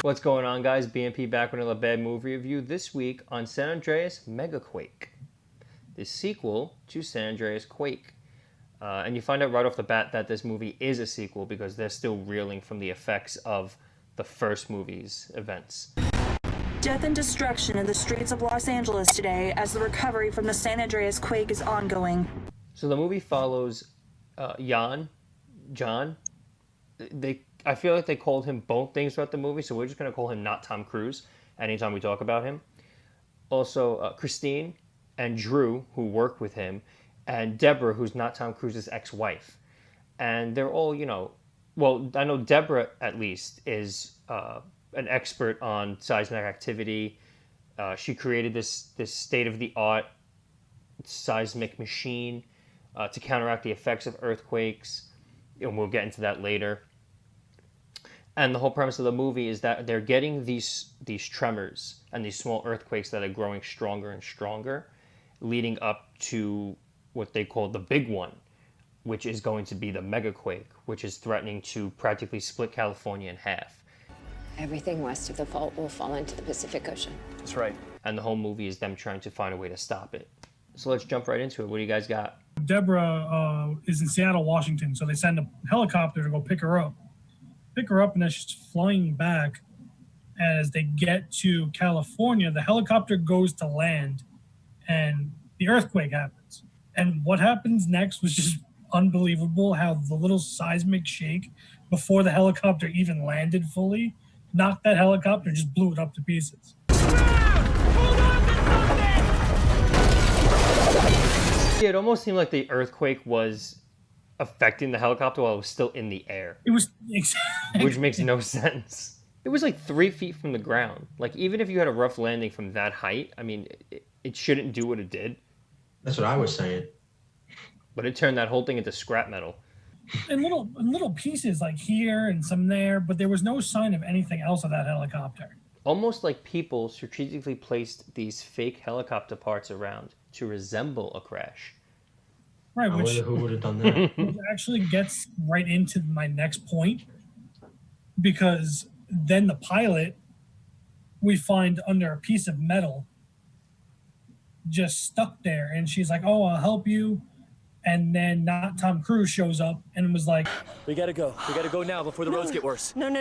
What's going on, guys? BMP back with another bad movie review this week on San Andreas MegaQuake, the sequel to San Andreas Quake. And you find out right off the bat that this movie is a sequel because they're still reeling from the effects of the first movie's events. Death and destruction in the streets of Los Angeles today as the recovery from the San Andreas Quake is ongoing. So the movie follows John. I feel like they called him both things throughout the movie, so we're just going to call him not Tom Cruise anytime we talk about him. Also, Christine and Drew, who work with him, and Deborah, who's not Tom Cruise's ex-wife. And they're all, well, I know Deborah, at least, is an expert on seismic activity. She created this state-of-the-art seismic machine to counteract the effects of earthquakes, and we'll get into that later. And the whole premise of the movie is that they're getting these tremors and these small earthquakes that are growing stronger and stronger, leading up to what they call the big one, which is going to be the MegaQuake, which is threatening to practically split California in half. Everything west of the fault will fall into the Pacific Ocean. That's right. And the whole movie is them trying to find a way to stop it. So let's jump right into it. What do you guys got? Deborah is in Seattle, Washington, so they send a helicopter to go pick her up. And as she's flying back, as they get to California, the helicopter goes to land and the earthquake happens. And what happens next was just unbelievable, how the little seismic shake before the helicopter even landed fully knocked that helicopter, just blew it up to pieces. Yeah, it almost seemed like the earthquake was affecting the helicopter while it was still in the air. It was exactly. Which makes no sense. It was like 3 feet from the ground. Like, even if you had a rough landing from that height, I mean, it shouldn't do what it did. That's what I was saying. But it turned that whole thing into scrap metal. And little pieces like here and some there, but there was no sign of anything else of that helicopter. Almost like people strategically placed these fake helicopter parts around to resemble a crash. Right, I which wonder who would have done that. which actually gets right into my next point, because then the pilot we find under a piece of metal just stuck there, and she's like, "Oh, I'll help you." And then not Tom Cruise shows up and was like, "We gotta go. We gotta go now before the roads get worse." No. We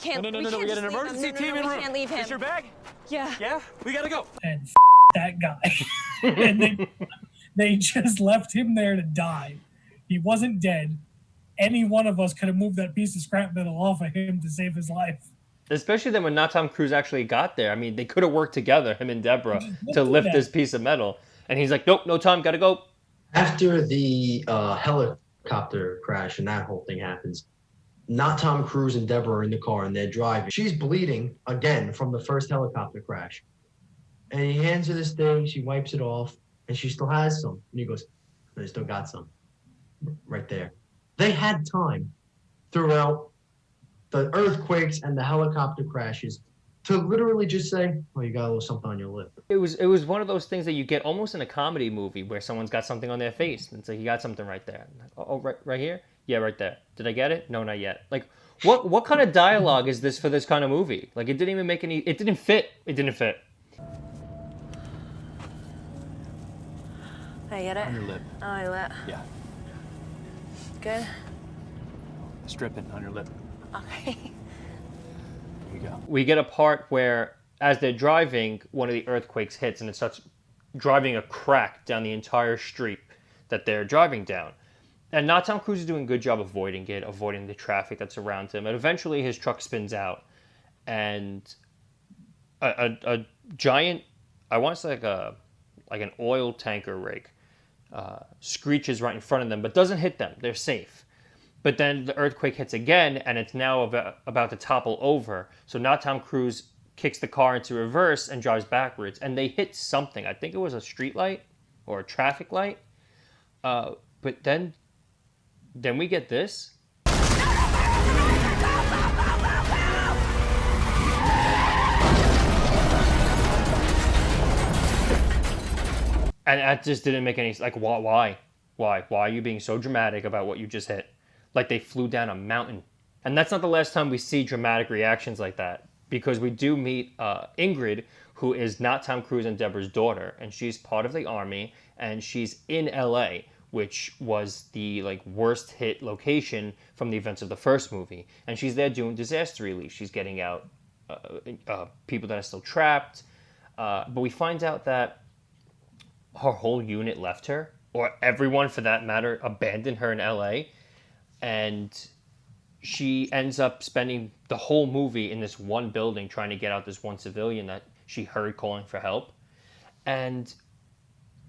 can't. No. We got an emergency team in room. We can't leave him. Is your bag? Yeah. Yeah. We gotta go. and that guy. And they just left him there to die. He wasn't dead. Any one of us could have moved that piece of scrap metal off of him to save his life. Especially then when not Tom Cruise actually got there. I mean, they could have worked together, him and Deborah, to lift this piece of metal. And he's like, nope, no time, gotta go. After the helicopter crash and that whole thing happens, not Tom Cruise and Deborah are in the car and they're driving. She's bleeding again from the first helicopter crash. And he hands her this thing, she wipes it off, and she still has some. And he goes, I still got some. Right there. They had time throughout the earthquakes and the helicopter crashes to literally just say, oh, you got a little something on your lip. It was one of those things that you get almost in a comedy movie where someone's got something on their face. And it's like, you got something right there. Like, oh, right here? Yeah, right there. Did I get it? No, not yet. Like, what kind of dialogue is this for this kind of movie? Like, it didn't even make any... It didn't fit. It didn't fit. I get it? On your lip. Oh, my lip. Yeah. Good? It's dripping on your lip. Okay. Here you go. We get a part where, as they're driving, one of the earthquakes hits and it starts driving a crack down the entire street that they're driving down. And not Tom Cruise is doing a good job avoiding the traffic that's around him. And eventually his truck spins out and a giant, I want to say like an oil tanker rig, screeches right in front of them, but doesn't hit them. They're safe. But then the earthquake hits again, and it's now about to topple over. So now Tom Cruise kicks the car into reverse and drives backwards, and they hit something. I think it was a street light or a traffic light. But then we get this. And that just didn't make any... Like, why? Why are you being so dramatic about what you just hit? Like they flew down a mountain. And that's not the last time we see dramatic reactions like that. because we do meet Ingrid, who is not Tom Cruise and Deborah's daughter, and she's part of the army, and she's in L.A., which was the worst hit location from the events of the first movie, and she's there doing disaster relief. She's getting out people that are still trapped, but we find out that her whole unit left her, or everyone for that matter abandoned her in LA, and she ends up spending the whole movie in this one building trying to get out this one civilian that she heard calling for help. And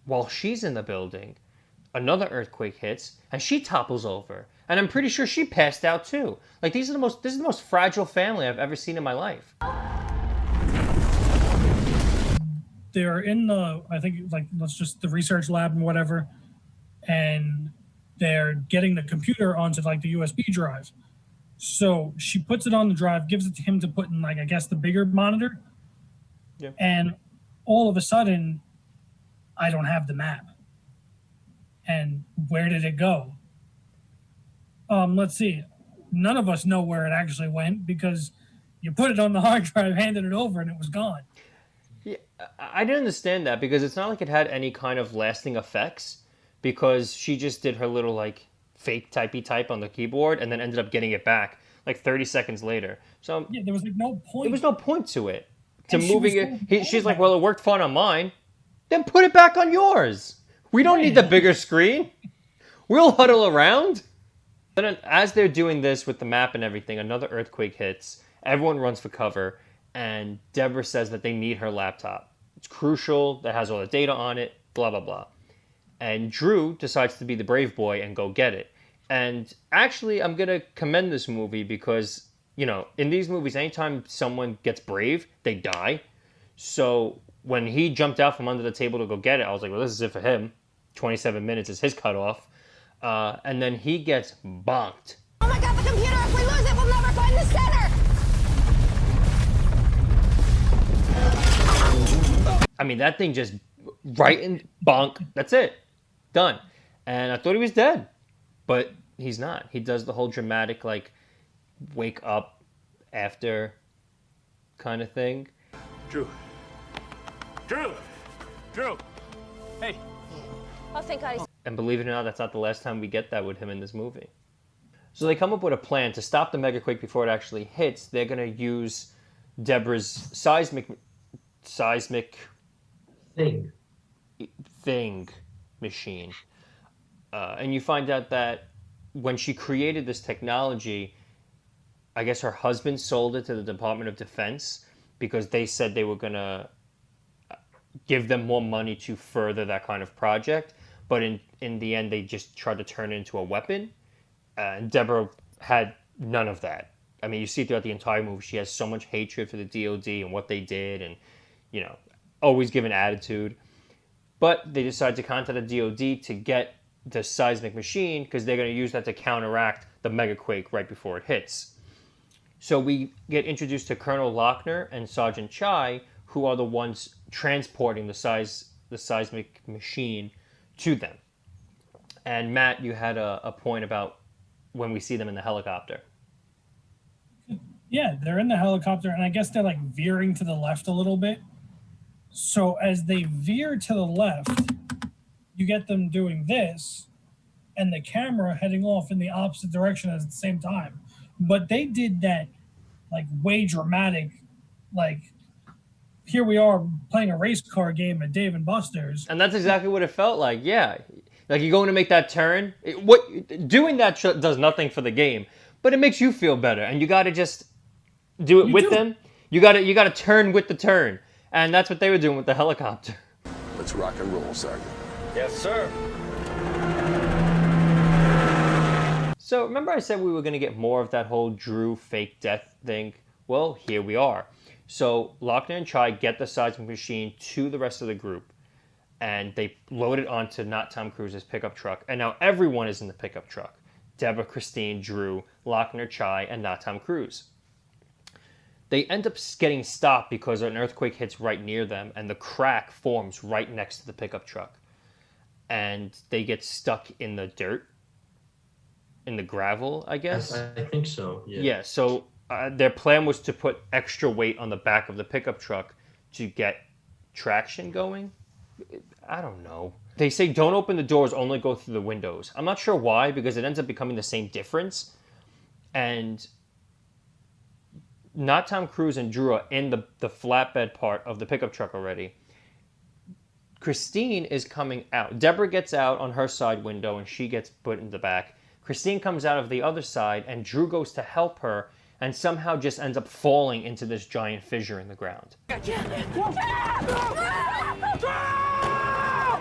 while she's in the building, another earthquake hits and she topples over, and I'm pretty sure she passed out too. This is the most fragile family I've ever seen in my life. They're in the, I think, the research lab and whatever, and they're getting the computer onto the USB drive. So she puts it on the drive, gives it to him to put in I guess the bigger monitor. Yeah. And all of a sudden, I don't have the map. And where did it go? Let's see. None of us know where it actually went, because you put it on the hard drive, handed it over, and it was gone. Yeah, I didn't understand that, because it's not like it had any kind of lasting effects, because she just did her little fake type on the keyboard and then ended up getting it back 30 seconds later. So yeah, there was no point. There was no point to it. To And moving she it. She's like, well, it worked fine on mine. Then put it back on yours. We don't need the bigger screen. We'll huddle around. And then as they're doing this with the map and everything, another earthquake hits. Everyone runs for cover. And Deborah says that they need her laptop. It's crucial. That has all the data on it. Blah, blah, blah. And Drew decides to be the brave boy and go get it. And actually, I'm going to commend this movie because, in these movies, anytime someone gets brave, they die. So when he jumped out from under the table to go get it, I was like, well, this is it for him. 27 minutes is his cutoff. And then he gets bonked. Oh my God, the computer! If we lose it, we'll never find the center! I mean, that thing just right in bonk. That's it. Done. And I thought he was dead. But he's not. He does the whole dramatic, wake up after kind of thing. Drew. Hey. Oh, thank God. And believe it or not, that's not the last time we get that with him in this movie. So they come up with a plan to stop the megaquake before it actually hits. They're going to use Deborah's seismic thing machine. And you find out that when she created this technology, I guess her husband sold it to the Department of Defense because they said they were going to give them more money to further that kind of project. But in the end, they just tried to turn it into a weapon. And Deborah had none of that. I mean, you see throughout the entire movie, she has so much hatred for the DOD and what they did and, always give an attitude. But they decide to contact the DOD to get the seismic machine because they're going to use that to counteract the megaquake right before it hits. So we get introduced to Colonel Lochner and Sergeant Chai, who are the ones transporting the seismic machine to them. And Matt, you had a point about when we see them in the helicopter. Yeah, they're in the helicopter, and I guess they're veering to the left a little bit. So as they veer to the left, you get them doing this, and the camera heading off in the opposite direction at the same time. But they did that way dramatic, here we are playing a race car game at Dave and Buster's. And that's exactly what it felt like, yeah. You're going to make that turn. Doing that does nothing for the game, but it makes you feel better, and you got to just do it with them. You got to turn with the turn, and that's what they were doing with the helicopter. Let's rock and roll, Sergeant. Yes, sir. So remember I said we were going to get more of that whole Drew fake death thing? Well, here we are. So Lochner and Chai get the seismic machine to the rest of the group, and they load it onto not Tom Cruise's pickup truck. And now everyone is in the pickup truck. Deborah, Christine, Drew, Lochner, Chai, and not Tom Cruise. They end up getting stopped because an earthquake hits right near them, and the crack forms right next to the pickup truck. And they get stuck in the dirt, in the gravel, I guess. I think so, yeah. Yeah, so their plan was to put extra weight on the back of the pickup truck to get traction going. I don't know. They say don't open the doors, only go through the windows. I'm not sure why, because it ends up becoming the same difference. And not Tom Cruise and Drew are in the flatbed part of the pickup truck already. Christine is coming out. Deborah gets out on her side window and she gets put in the back. Christine comes out of the other side and Drew goes to help her and somehow just ends up falling into this giant fissure in the ground.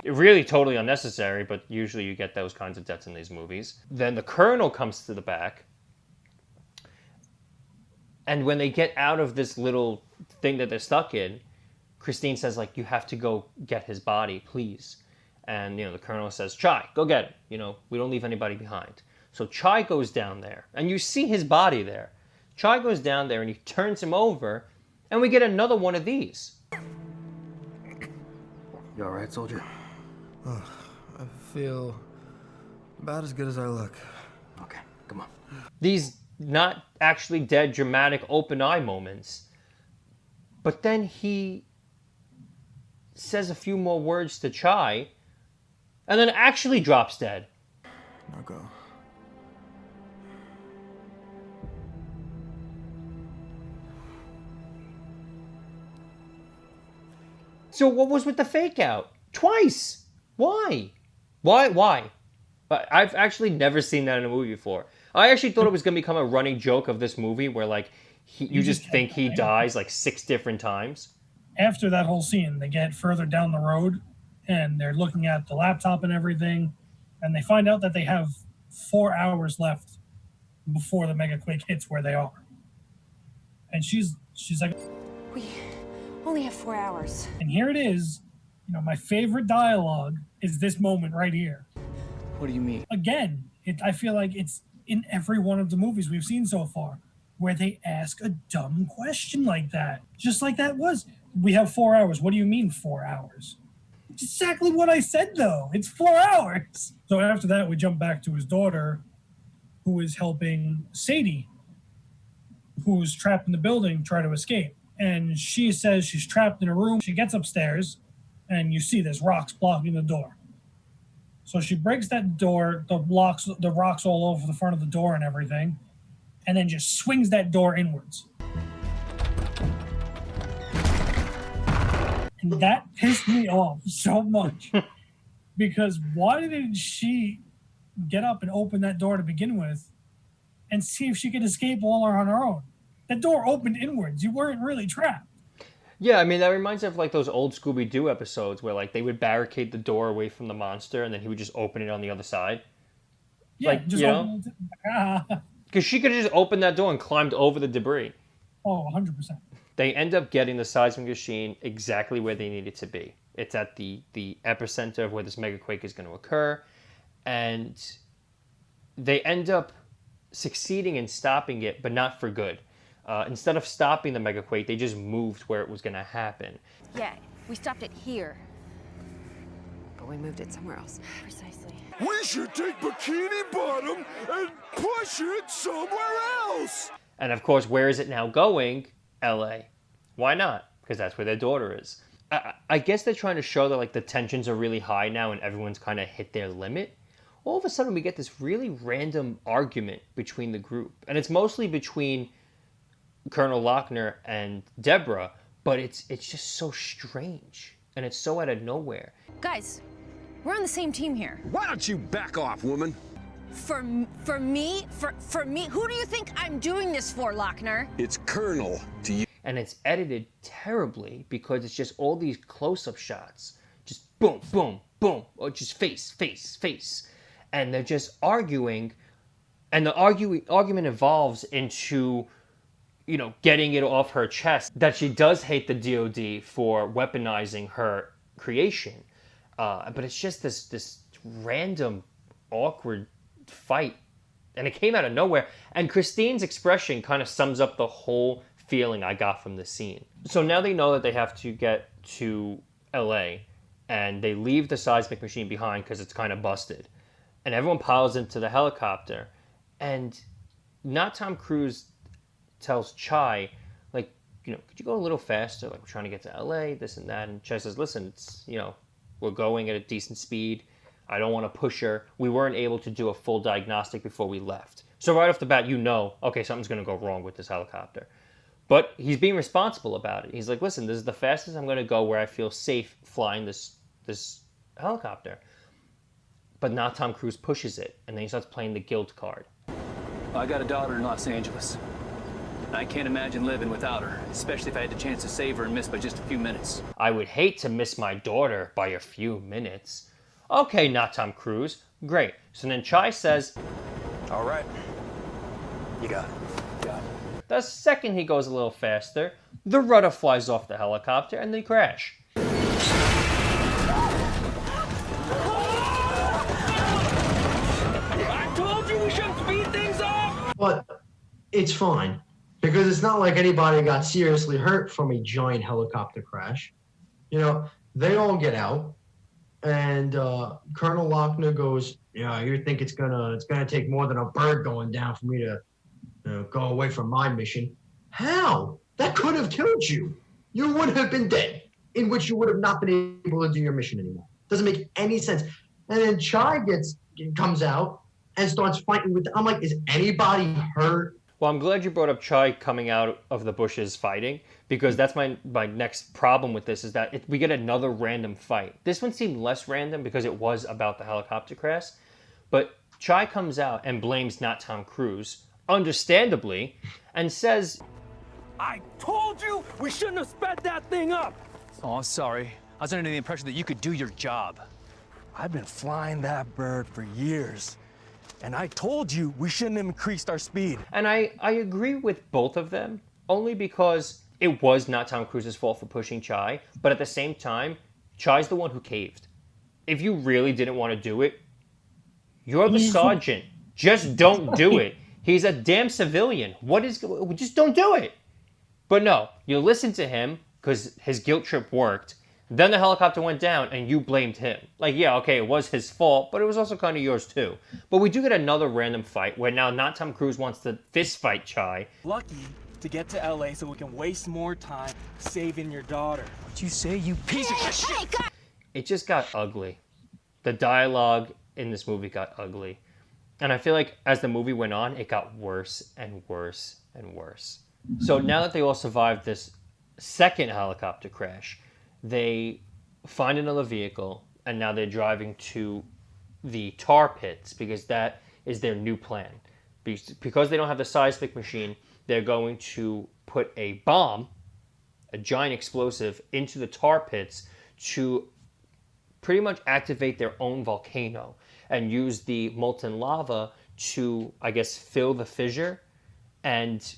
Really totally unnecessary, but usually you get those kinds of deaths in these movies. Then the Colonel comes to the back. And when they get out of this little thing that they're stuck in, Christine says, like, you have to go get his body, please. And, the Colonel says, Chai, go get him. We don't leave anybody behind. So Chai goes down there, and you see his body there. Chai goes down there, and he turns him over, and we get another one of these. You all right, soldier? I feel about as good as I look. Okay, come on. These not actually dead, dramatic, open eye moments. But then he says a few more words to Chai, and then actually drops dead. Now go. So what was with the fake out? Twice. Why? Why? I've actually never seen that in a movie before. I actually thought it was going to become a running joke of this movie where, like, you just think he dies, like, 6 different times. After that whole scene, they get further down the road, and they're looking at the laptop and everything, and they find out that they have 4 hours left before the MegaQuake hits where they are. And she's like... We only have 4 hours. And here it is. My favorite dialogue is this moment right here. What do you mean? Again, I feel like it's in every one of the movies we've seen so far, where they ask a dumb question like that. Just like that was. We have 4 hours. What do you mean 4 hours? It's exactly what I said, though. It's 4 hours. So after that, we jump back to his daughter, who is helping Sadie, who's trapped in the building, try to escape. And she says she's trapped in a room. She gets upstairs, and you see there's rocks blocking the door. So she breaks that door, the rocks all over the front of the door and everything, and then just swings that door inwards. And that pissed me off so much. Because why didn't she get up and open that door to begin with and see if she could escape all on her own? That door opened inwards. You weren't really trapped. Yeah, I mean, that reminds me of, like, those old Scooby-Doo episodes where, like, they would barricade the door away from the monster and then he would just open it on the other side. Yeah, like, just open it. Because she could have just opened that door and climbed over the debris. Oh, 100%. They end up getting the seismic machine exactly where they need it to be. It's at the epicenter of where this megaquake is going to occur. And they end up succeeding in stopping it, but not for good. Instead of stopping the megaquake, they just moved where it was going to happen. Yeah, we stopped it here. But we moved it somewhere else. Precisely. We should take Bikini Bottom and push it somewhere else. And of course, where is it now going? LA. Why not? Because that's where their daughter is. I guess they're trying to show that, like, the tensions are really high now and everyone's kind of hit their limit. All of a sudden, we get this really random argument between the group. And it's mostly between Colonel Lochner and Deborah, but it's just so strange. And it's so out of nowhere. Guys, we're on the same team here. Why don't you back off, woman? For me? Who do you think I'm doing this for, Lochner? It's Colonel to you. And it's edited terribly because it's just all these close-up shots. Just boom, boom, boom. Or just face, face, face. And they're just arguing. And the argument evolves into, getting it off her chest that she does hate the DOD for weaponizing her creation. But it's just this random, awkward fight. And it came out of nowhere. And Christine's expression kind of sums up the whole feeling I got from the scene. So now they know that they have to get to LA. And they leave the seismic machine behind because it's kind of busted. And everyone piles into the helicopter. And not Tom Cruise tells Chai, like, could you go a little faster? Like, we're trying to get to LA, this and that. And Chai says, listen, it's, we're going at a decent speed. I don't want to push her. We weren't able to do a full diagnostic before we left. So right off the bat, okay, something's going to go wrong with this helicopter. But he's being responsible about it. He's like, listen, this is the fastest I'm going to go where I feel safe flying this helicopter. But now Tom Cruise pushes it, and then he starts playing the guilt card. I got a daughter in Los Angeles. I can't imagine living without her, especially if I had the chance to save her and miss by just a few minutes. I would hate to miss my daughter by a few minutes. Okay, not Tom Cruise. Great. So then Chai says, All right. You got it. the second he goes a little faster, the rudder flies off the helicopter and they crash. I told you we shouldn't speed things up! But it's fine, because it's not like anybody got seriously hurt from a giant helicopter crash. They all get out, and Colonel Lochner goes, you think it's gonna take more than a bird going down for me to go away from my mission? How? That could have killed you. You would have been dead, in which you would have not been able to do your mission anymore. Doesn't make any sense. And then Chai comes out and starts fighting with. I'm like, is anybody hurt? Well, I'm glad you brought up Chai coming out of the bushes fighting, because that's my next problem with this, is that we get another random fight. This one seemed less random because it was about the helicopter crash, but Chai comes out and blames not Tom Cruise, understandably, and says, I told you we shouldn't have sped that thing up! Oh, sorry. I was under the impression that you could do your job. I've been flying that bird for years. And I told you we shouldn't have increased our speed. And I agree with both of them, only because it was not Tom Cruise's fault for pushing Chai, but at the same time, Chai's the one who caved. If you really didn't want to do it, you're the sergeant. Just don't do it. He's a damn civilian. Just don't do it. But no, you listened to him because his guilt trip worked. Then the helicopter went down and you blamed him. Like, yeah, okay, it was his fault, but it was also kind of yours too. But we do get another random fight where now not Tom Cruise wants to fist fight Chai. Lucky to get to LA so we can waste more time saving your daughter. What'd you say, you piece of shit? It just got ugly. The dialogue in this movie got ugly. And I feel like as the movie went on, it got worse and worse and worse. So now that they all survived this second helicopter crash, they find another vehicle, and now they're driving to the tar pits because that is their new plan. Because they don't have the seismic machine, they're going to put a bomb, a giant explosive, into the tar pits to pretty much activate their own volcano and use the molten lava to, I guess, fill the fissure and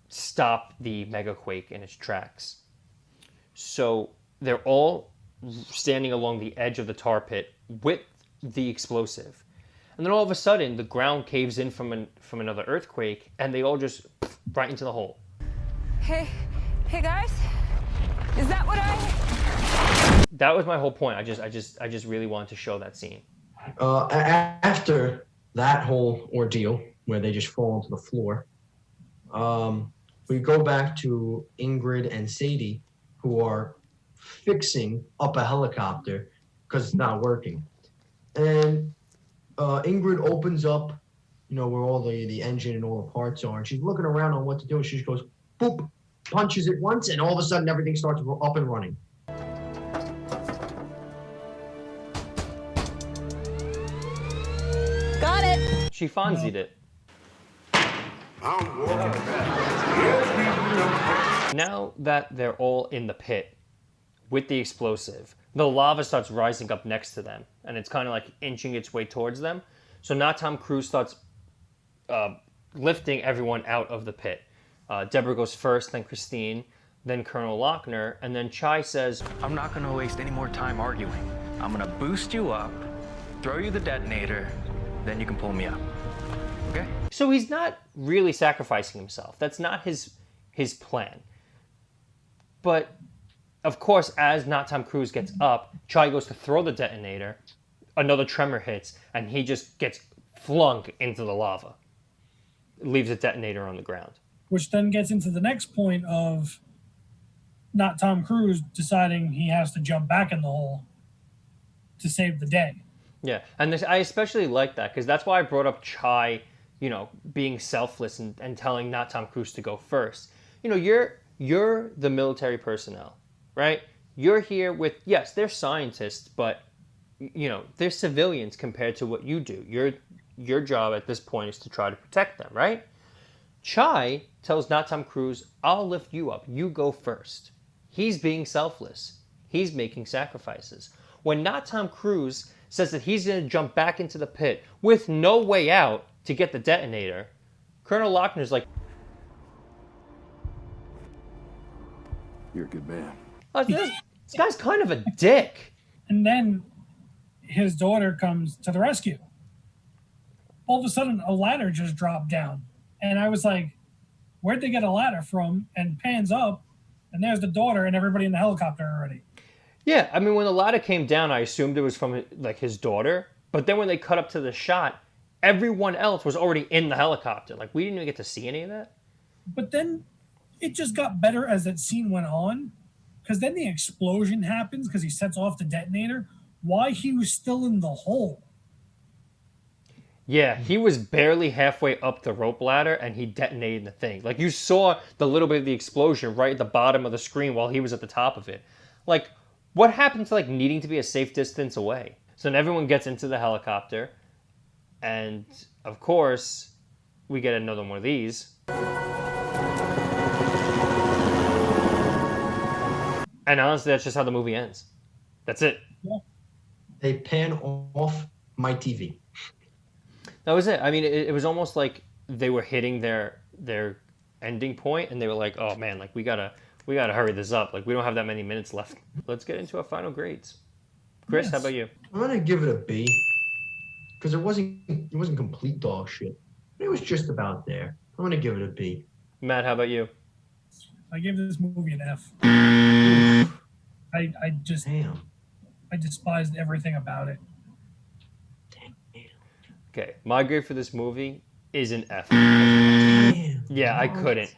stop the MegaQuake in its tracks. So they're all standing along the edge of the tar pit with the explosive. And then all of a sudden, the ground caves in from another earthquake, and they all just right into the hole. Hey guys, is that what That was my whole point. I just really wanted to show that scene. After that whole ordeal, where they just fall onto the floor, we go back to Ingrid and Sadie, who are fixing up a helicopter because it's not working. And Ingrid opens up, where all the engine and all the parts are, and she's looking around on what to do, and she just goes, boop, punches it once, and all of a sudden everything starts up and running. Got it. She Fonzied it. Now that they're all in the pit with the explosive, the lava starts rising up next to them, and it's kind of like inching its way towards them. So now Tom Cruise starts lifting everyone out of the pit. Deborah goes first, then Christine, then Colonel Lochner, and then Chai says, I'm not gonna waste any more time arguing. I'm gonna boost you up, throw you the detonator, then you can pull me up. Okay? So he's not really sacrificing himself. That's not his plan. But, of course, as not Tom Cruise gets up, Chai goes to throw the detonator, another tremor hits, and he just gets flung into the lava. Leaves the detonator on the ground. which then gets into the next point of not Tom Cruise deciding he has to jump back in the hole to save the day. Yeah, and I especially like that because that's why I brought up Chai, being selfless and telling not Tom Cruise to go first. You're the military personnel, right? You're here with, yes, they're scientists, but they're civilians compared to what you do. Your job at this point is to try to protect them, right? Chai tells not Tom Cruise, I'll lift you up. You go first. He's being selfless. He's making sacrifices. When not Tom Cruise says that he's going to jump back into the pit with no way out to get the detonator, Colonel Lochner's like, you're a good man. This guy's kind of a dick. And then his daughter comes to the rescue. All of a sudden, a ladder just dropped down. And I was like, where'd they get a ladder from? And pans up, and there's the daughter and everybody in the helicopter already. Yeah, I mean, when the ladder came down, I assumed it was from, like, his daughter. But then when they cut up to the shot, everyone else was already in the helicopter. Like, we didn't even get to see any of that. But then it just got better as that scene went on. Because then the explosion happens because he sets off the detonator. Why he was still in the hole. Yeah, he was barely halfway up the rope ladder and he detonated the thing. Like, you saw the little bit of the explosion right at the bottom of the screen while he was at the top of it. Like, what happened to, like, needing to be a safe distance away? So then everyone gets into the helicopter. And, of course, we get another one of these. And honestly, that's just how the movie ends. That's it. Yeah. They pan off my TV. That was it. I mean, it was almost like they were hitting their ending point, and they were like, "Oh man, like we gotta hurry this up. Like we don't have that many minutes left. Let's get into our final grades." Chris, How about you? I'm gonna give it a B because it wasn't complete dog shit. It was just about there. I'm gonna give it a B. Matt, how about you? I gave this movie an F. I just Damn. I despised everything about it. Okay, my grade for this movie is an F. Damn. Yeah, I couldn't.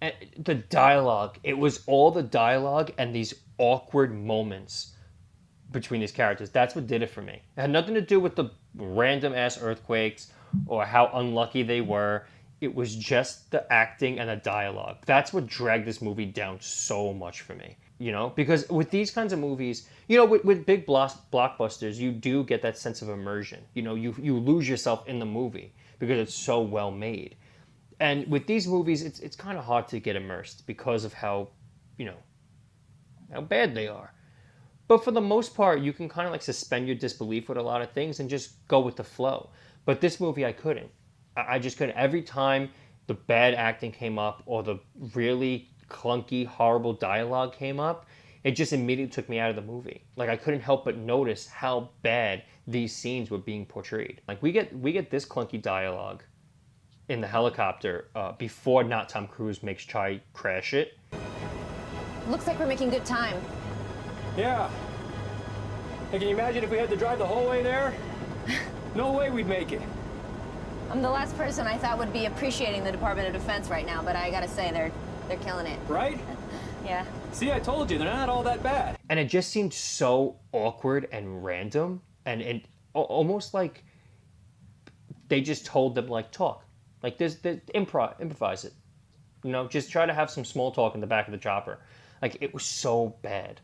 And the dialogue, it was all the dialogue and these awkward moments between these characters. That's what did it for me. It had nothing to do with the random ass earthquakes or how unlucky they were. It was just the acting and the dialogue. That's what dragged this movie down so much for me. Because with these kinds of movies, with big blockbusters, you do get that sense of immersion. You lose yourself in the movie because it's so well made. And with these movies, it's kind of hard to get immersed because of how bad they are. But for the most part, you can kind of like suspend your disbelief with a lot of things and just go with the flow. But this movie, I couldn't. I just couldn't. Every time the bad acting came up or the really clunky, horrible dialogue came up, it just immediately took me out of the movie. Like I couldn't help but notice how bad these scenes were being portrayed. Like we get this clunky dialogue in the helicopter before not Tom Cruise makes Chai crash it. Looks like we're making good time. Yeah. Hey, can you imagine if we had to drive the whole way there? No way we'd make it. I'm the last person I thought would be appreciating the Department of Defense right now, but I gotta say, they're killing it. Right? Yeah. See, I told you, they're not all that bad. And it just seemed so awkward and random, and almost like they just told them, like, talk. Like, improvise it. Just try to have some small talk in the back of the chopper. Like, it was so bad.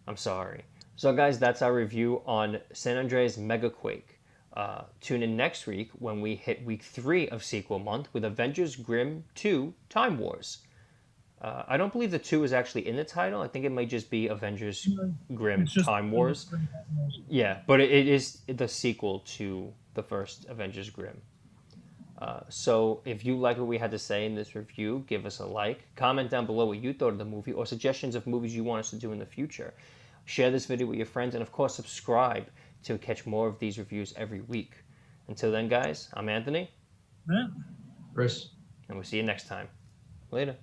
I'm sorry. So, guys, that's our review on San Andreas MegaQuake. Tune in next week when we hit week 3 of sequel month with Avengers Grimm 2 Time Wars. I don't believe the 2 is actually in the title. I think it might just be Avengers Grimm Time Wars. Yeah, but it is the sequel to the first Avengers Grimm. So if you like what we had to say in this review, give us a like. Comment down below what you thought of the movie or suggestions of movies you want us to do in the future. Share this video with your friends and, of course, subscribe to catch more of these reviews every week. Until then, guys, I'm Anthony. Yeah. Chris. And we'll see you next time. Later.